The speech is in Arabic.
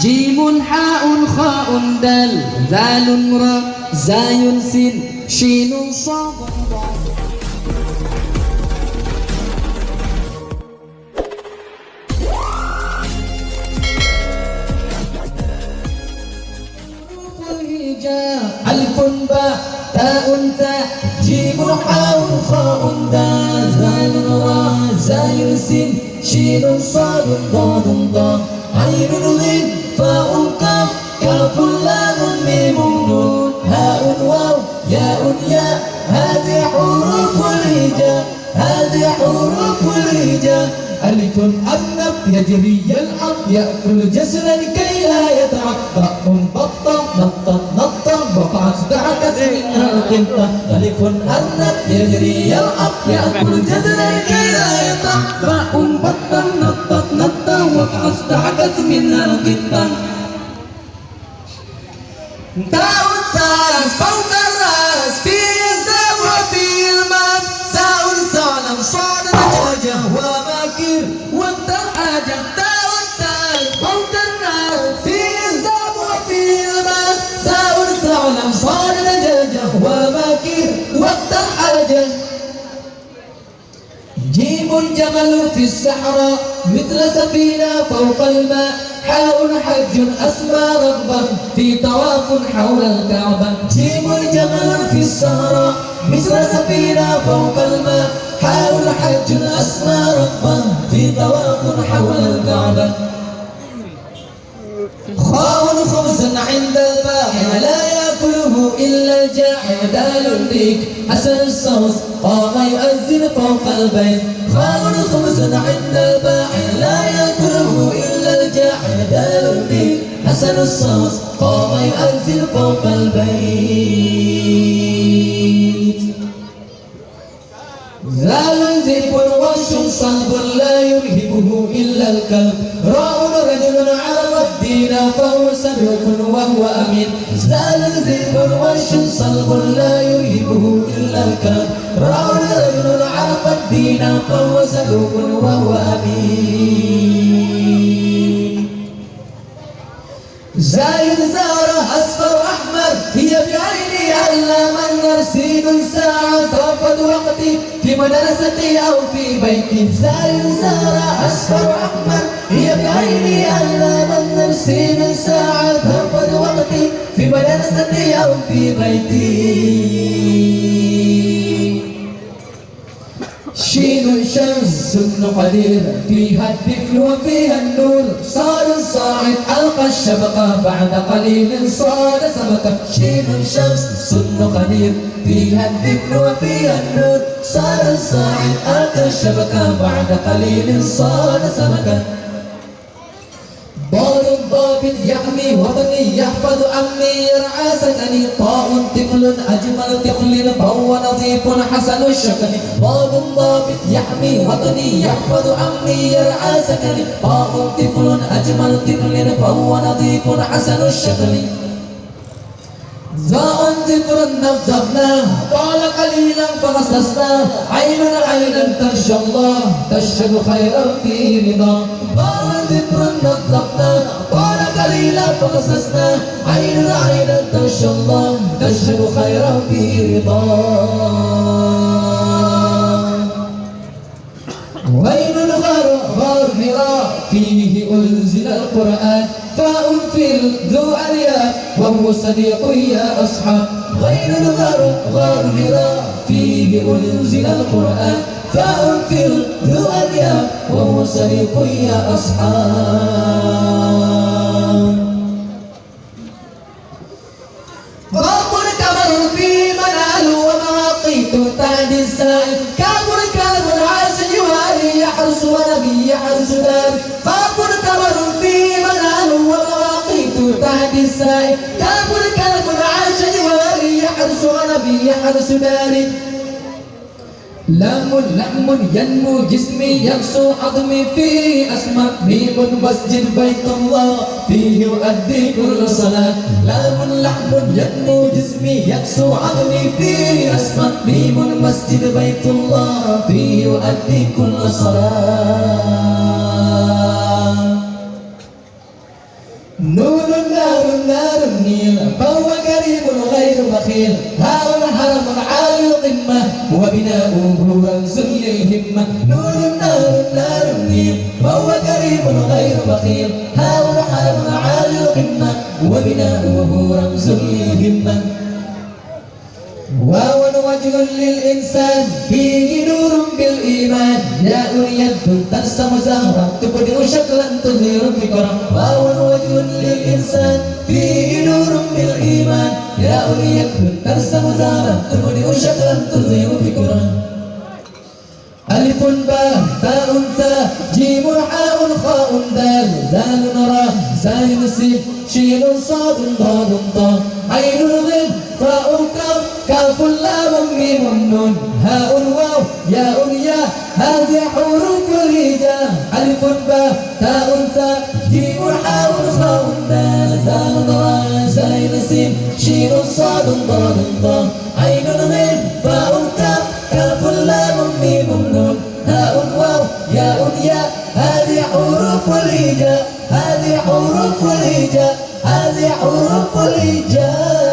جيم حاء خاء دال ذال را زاي سين شين صاد ألف باء تاء تاء جيم حاء خاء دال ذال را زاي سين شين صاد ضاد ضاد عين غين فاء كاف كاف لام ميم نون هاء واو ياء ياء هذه حروف الهجاء هذه حروف الهجاء ألف أرنب يجري يلعب يأكل جسدا كي لا يتعب بطة نطة نطة وقعت دعكت منها القطة ألف أرنب يجري يلعب يأكل جسدا كي لا يتعب بطة نطة نطة وقعت دعكت منها القطة تاء التاء فوق الرأس في الزاء وفي الماء ساء صالم صاد دجاجة وماكر وانت حاجة تاء التاء فوق الرأس في الزاء وفي الماء ساء صالم صاد دجاجة وماكر وانت حاجة جيم جمل في الصحراء مثل سفينة فوق الماء حاء حج أسمى رغبا في طواف حول الكعبة جيم جمل في الصحراء مثل سفينة فوق الماء حاء حج أسمى رغبا في طواف حول الكعبة خاء خبزا عند الباحث لا يأكله إلا الجاحظ دال ديك حسن الصوت قام يؤذن فوق البيت خاء خبزا عند الباحث لا يأكله إلا الجاحظ دال ديك حسن الصوت قام يؤذن فوق البيت ذال ذئب وش صلب لا يرهبه إلا الكلب راء رجل عرف الدين فهو صدوق وهو أمين ذال ذئب وش صلب لا يرهبه إلا الكلب راء رجل عرف الدين فهو صدوق وهو أمين زايد زارة أصفر أحمر هي بعيني علام النرسين ساعة صرفت وقتي في مدرستي أو في بيتي زايد زارة أصفر أحمر هي بعيني علام النرسين ساعة صرفت وقتي في مدرستي أو في بيتي شين شمس قدير فيها الذكر وفيها النور صار الصاعد ألقى الشبكة بعد قليل صار سمكة شين شمس قدير فيها الذكر وفيها النور صار الصاعد ألقى الشبكة بعد قليل صار سمكة ضار ضابط يحمي وطني يحفظ أمني يرعى سكني طاء طفل أجمل طفل فهو نظيف حسن الشكل ضار ضابط يحمي وطني يحفظ أمني يرعى سكني طاء طفل أجمل طفل فهو نظيف حسن الشكل زاء ذكر نفذناه طال قليلا فرصصناه عين عينا ترجى الله تشهد خيرا في رضا زاء ذكر نفذناه طال قليلا فرصصناه عين عينا ترجى الله تشهد خيرا في رضا وين الغار غار حراء فيه أنزل القرآن فاء في ذو أرياء وهو صديق يا أصحاب غير الغار غار حراء فيه أنزل القرآن فاء في ذو أرياء وهو صديق يا أصحاب غاب الكبر في منال ومواقيت تعدي السائل كابر كابر عاش يوالي يحرس ونبي يحرس دار غاب الكبر في منال ومواقيت تعدي السائل كابر كابر عاش يوالي يحرس ونبي يحرس داري لام لحم ينمو جسمي يكسو عظمي فيه أسمى ميم مسجد بيت الله فيه يؤدي كل صلاة لام لحم ينمو جسمي يكسو عظمي فيه أسمى ميم مسجد بيت الله فيه يؤدي كل صلاة نون نار نار النيل فهو قريب غير بخيل هاء حرم عالي القمة وبناؤه رمز للهمة نور نار نار النيل فهو قريب غير بخيل هاء حرم عالي القمة وبناؤه رمز للهمة واو وجه للإنسان فيه نور بالإيمان ياء يد ترسم زهرا تبدئ شكلا تظهر فكرا واو وجه للإنسان فيه نور بالإيمان ياء يد ترسم زهرا تبدئ شكلا تظهر فكرا ألف باء تاء تاء جيم حاء خاء دال دال راء زاي سين شين صاد ضاد ضاء عين غين فاء كاف كاف لام ميم نون هاء واو ياء ياء هذه حروف الهجاء ألف باء تاء تاء جيم حاء خاء دال دال راء زاي سين شين صاد ضاد ضاء عين غين فاء كاف كاف لام ميم نون هاء واو ياء ياء هذه حروف الهجاء هذه حروف الهجاء هذه حروف الهجاء